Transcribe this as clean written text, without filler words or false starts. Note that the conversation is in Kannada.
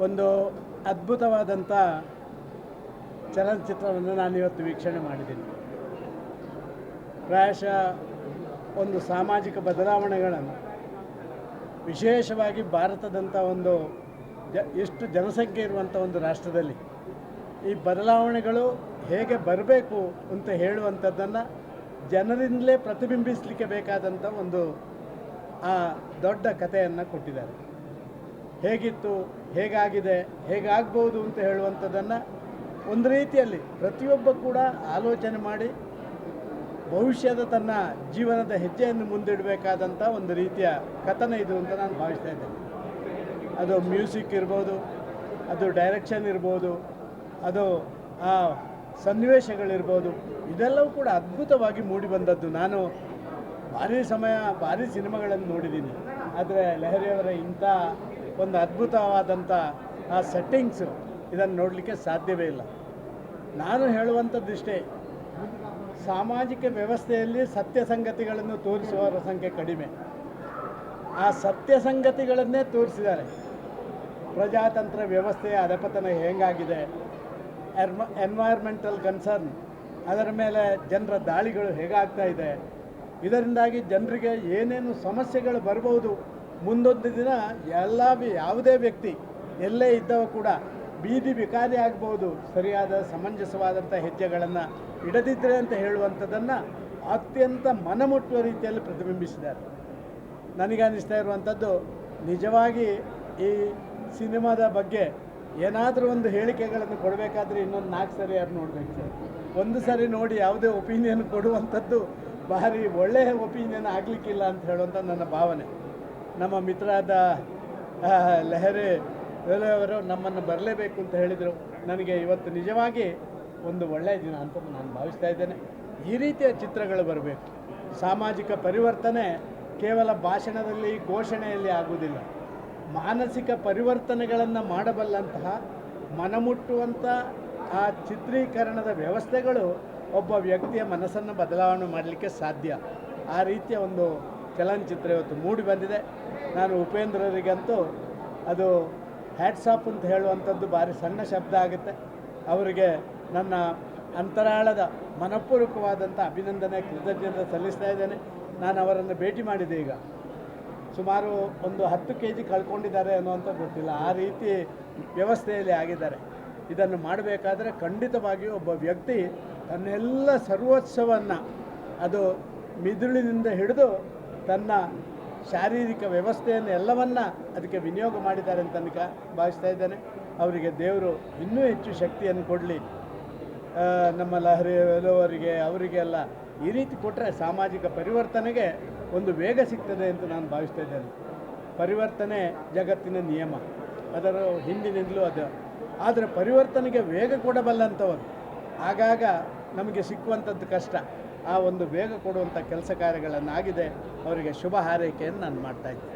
ಒಂದು ಅದ್ಭುತವಾದಂಥ ಚಲನಚಿತ್ರವನ್ನು ನಾನಿವತ್ತು ವೀಕ್ಷಣೆ ಮಾಡಿದ್ದೀನಿ. ಪ್ರಾಯಶಃ ಒಂದು ಸಾಮಾಜಿಕ ಬದಲಾವಣೆಗಳನ್ನು, ವಿಶೇಷವಾಗಿ ಭಾರತದಂಥ ಒಂದು ಎಷ್ಟು ಜನಸಂಖ್ಯೆ ಇರುವಂಥ ಒಂದು ರಾಷ್ಟ್ರದಲ್ಲಿ ಈ ಬದಲಾವಣೆಗಳು ಹೇಗೆ ಬರಬೇಕು ಅಂತ ಹೇಳುವಂಥದ್ದನ್ನು ಜನರಿಂದಲೇ ಪ್ರತಿಬಿಂಬಿಸಲಿಕ್ಕೆ ಬೇಕಾದಂಥ ಒಂದು ಆ ದೊಡ್ಡ ಕಥೆಯನ್ನು ಕೊಟ್ಟಿದ್ದಾರೆ. ಹೇಗಿತ್ತು, ಹೇಗಾಗಿದೆ, ಹೇಗಾಗ್ಬೋದು ಅಂತ ಹೇಳುವಂಥದ್ದನ್ನು ಒಂದು ರೀತಿಯಲ್ಲಿ ಪ್ರತಿಯೊಬ್ಬ ಕೂಡ ಆಲೋಚನೆ ಮಾಡಿ ಭವಿಷ್ಯದ ತನ್ನ ಜೀವನದ ಹೆಜ್ಜೆಯನ್ನು ಮುಂದಿಡಬೇಕಾದಂಥ ಒಂದು ರೀತಿಯ ಕಥನ ಇದು ಅಂತ ನಾನು ಭಾವಿಸ್ತಾ ಇದ್ದೇನೆ. ಅದು ಮ್ಯೂಸಿಕ್ ಇರ್ಬೋದು, ಅದು ಡೈರೆಕ್ಷನ್ ಇರ್ಬೋದು, ಅದು ಆ ಸನ್ನಿವೇಶಗಳಿರ್ಬೋದು, ಇದೆಲ್ಲವೂ ಕೂಡ ಅದ್ಭುತವಾಗಿ ಮೂಡಿಬಂದದ್ದು. ನಾನು ಭಾರಿ ಸಿನಿಮಾಗಳನ್ನು ನೋಡಿದ್ದೀನಿ, ಆದರೆ ಲಹರಿಯವರ ಇಂಥ ಒಂದು ಅದ್ಭುತವಾದಂಥ ಆ ಸೆಟ್ಟಿಂಗ್ಸು ಇದನ್ನು ನೋಡಲಿಕ್ಕೆ ಸಾಧ್ಯವೇ ಇಲ್ಲ. ನಾನು ಹೇಳುವಂಥದ್ದಿಷ್ಟೇ, ಸಾಮಾಜಿಕ ವ್ಯವಸ್ಥೆಯಲ್ಲಿ ಸತ್ಯ ಸಂಗತಿಗಳನ್ನು ತೋರಿಸುವವರ ಸಂಖ್ಯೆ ಕಡಿಮೆ. ಆ ಸತ್ಯ ಸಂಗತಿಗಳನ್ನೇ ತೋರಿಸಿದ್ದಾರೆ. ಪ್ರಜಾತಂತ್ರ ವ್ಯವಸ್ಥೆಯ ಅಧಪತನ ಹೇಗಾಗಿದೆ, ಎನ್ವೈರ್ಮೆಂಟಲ್ ಕನ್ಸರ್ನ್, ಅದರ ಮೇಲೆ ಜನರ ದಾಳಿಗಳು ಹೇಗಾಗ್ತಾ ಇದೆ, ಇದರಿಂದಾಗಿ ಜನರಿಗೆ ಏನೇನು ಸಮಸ್ಯೆಗಳು ಬರ್ಬೋದು, ಮುಂದೊಂದು ದಿನ ಯಾವುದೇ ವ್ಯಕ್ತಿ ಎಲ್ಲೇ ಇದ್ದವ ಕೂಡ ಬೀದಿ ಬಿಕಾರಿ ಆಗ್ಬೋದು ಸರಿಯಾದ ಸಮಂಜಸವಾದಂಥ ಹೆಜ್ಜೆಗಳನ್ನು ಇಡದಿದ್ದರೆ ಅಂತ ಹೇಳುವಂಥದ್ದನ್ನು ಅತ್ಯಂತ ಮನಮುಟ್ಟುವ ರೀತಿಯಲ್ಲಿ ಪ್ರತಿಬಿಂಬಿಸಿದ್ದಾರೆ. ನನಗನ್ನಿಸ್ತಾ ಇರುವಂಥದ್ದು, ನಿಜವಾಗಿ ಈ ಸಿನಿಮಾದ ಬಗ್ಗೆ ಏನಾದರೂ ಒಂದು ಹೇಳಿಕೆಗಳನ್ನು ಕೊಡಬೇಕಾದ್ರೆ ಇನ್ನೊಂದು 4 ಸರಿ ಯಾರು ನೋಡಬೇಕು ಸರ್. ಒಂದು ಸರಿ ನೋಡಿ ಯಾವುದೇ ಒಪಿನಿಯನ್ ಕೊಡುವಂಥದ್ದು ಭಾರಿ ಒಳ್ಳೆಯ ಒಪಿನಿಯನ್ ಆಗಲಿಕ್ಕಿಲ್ಲ ಅಂತ ಹೇಳುವಂಥ ನನ್ನ ಭಾವನೆ. ನಮ್ಮ ಮಿತ್ರರಾದ ಲಹರಿ ಅವರು ನಮ್ಮನ್ನು ಬರಲೇಬೇಕು ಅಂತ ಹೇಳಿದರು. ನನಗೆ ಇವತ್ತು ನಿಜವಾಗಿ ಒಂದು ಒಳ್ಳೆಯ ದಿನ ಅಂತ ನಾನು ಭಾವಿಸ್ತಾ ಇದ್ದೇನೆ. ಈ ರೀತಿಯ ಚಿತ್ರಗಳು ಬರಬೇಕು. ಸಾಮಾಜಿಕ ಪರಿವರ್ತನೆ ಕೇವಲ ಭಾಷಣದಲ್ಲಿ, ಘೋಷಣೆಯಲ್ಲಿ ಆಗುವುದಿಲ್ಲ. ಮಾನಸಿಕ ಪರಿವರ್ತನೆಗಳನ್ನು ಮಾಡಬಲ್ಲಂತಹ ಮನಮುಟ್ಟುವಂಥ ಆ ಚಿತ್ರೀಕರಣದ ವ್ಯವಸ್ಥೆಗಳು ಒಬ್ಬ ವ್ಯಕ್ತಿಯ ಮನಸ್ಸನ್ನು ಬದಲಾವಣೆ ಮಾಡಲಿಕ್ಕೆ ಸಾಧ್ಯ. ಆ ರೀತಿಯ ಒಂದು ಚಲನಚಿತ್ರ ಇವತ್ತು ಮೂಡಿ ಬಂದಿದೆ. ನಾನು ಉಪೇಂದ್ರರಿಗಂತೂ ಅದು ಹ್ಯಾಟ್ಸ್ ಆಫ್ ಅಂತ ಹೇಳುವಂಥದ್ದು ಭಾರಿ ಸಣ್ಣ ಶಬ್ದ ಆಗುತ್ತೆ. ಅವರಿಗೆ ನನ್ನ ಅಂತರಾಳದ ಮನಪೂರ್ವಕವಾದಂಥ ಅಭಿನಂದನೆ, ಕೃತಜ್ಞತೆ ಸಲ್ಲಿಸ್ತಾ ಇದ್ದೇನೆ. ನಾನು ಅವರನ್ನು ಭೇಟಿ ಮಾಡಿದೆ. ಈಗ ಸುಮಾರು ಒಂದು 10 kg ಕಳ್ಕೊಂಡಿದ್ದಾರೆ ಅನ್ನುವಂಥ ಗೊತ್ತಿಲ್ಲ, ಆ ರೀತಿ ವ್ಯವಸ್ಥೆಯಲ್ಲಿ ಆಗಿದ್ದಾರೆ. ಇದನ್ನು ಮಾಡಬೇಕಾದ್ರೆ ಖಂಡಿತವಾಗಿಯೂ ಒಬ್ಬ ವ್ಯಕ್ತಿ ತನ್ನೆಲ್ಲ ಸರ್ವಸ್ವವನ್ನು, ಅದು ಮಿದುಳಿನಿಂದ ಹಿಡಿದು ತನ್ನ ಶಾರೀರಿಕ ವ್ಯವಸ್ಥೆಯನ್ನು ಎಲ್ಲವನ್ನು ಅದಕ್ಕೆ ವಿನಿಯೋಗ ಮಾಡಿದ್ದಾರೆ ಅಂತ ಭಾವಿಸ್ತಾ ಇದ್ದೇನೆ. ಅವರಿಗೆ ದೇವರು ಇನ್ನೂ ಹೆಚ್ಚು ಶಕ್ತಿಯನ್ನು ಕೊಡಲಿ. ನಮ್ಮ ಲಹರಿ ಅವರಿಗೆಲ್ಲ ಈ ರೀತಿ ಕೊಟ್ಟರೆ ಸಾಮಾಜಿಕ ಪರಿವರ್ತನೆಗೆ ಒಂದು ವೇಗ ಸಿಗ್ತದೆ ಅಂತ ನಾನು ಭಾವಿಸ್ತಾ ಇದ್ದೇನೆ. ಪರಿವರ್ತನೆ ಜಗತ್ತಿನ ನಿಯಮ, ಅದರ ಹಿಂದಿನಿಂದಲೂ ಅದು. ಆದರೆ ಪರಿವರ್ತನೆಗೆ ವೇಗ ಕೊಡಬಲ್ಲಂಥವರು ಆಗಾಗ ನಮಗೆ ಸಿಕ್ಕುವಂಥದ್ದು ಕಷ್ಟ. ಆ ಒಂದು ವೇಗ ಕೊಡುವಂಥ ಕೆಲಸ ಕಾರ್ಯಗಳನ್ನಾಗಿದೆ. ಅವರಿಗೆ ಶುಭ ಹಾರೈಕೆಯನ್ನು ನಾನು ಮಾಡ್ತಾಯಿದ್ದೆ.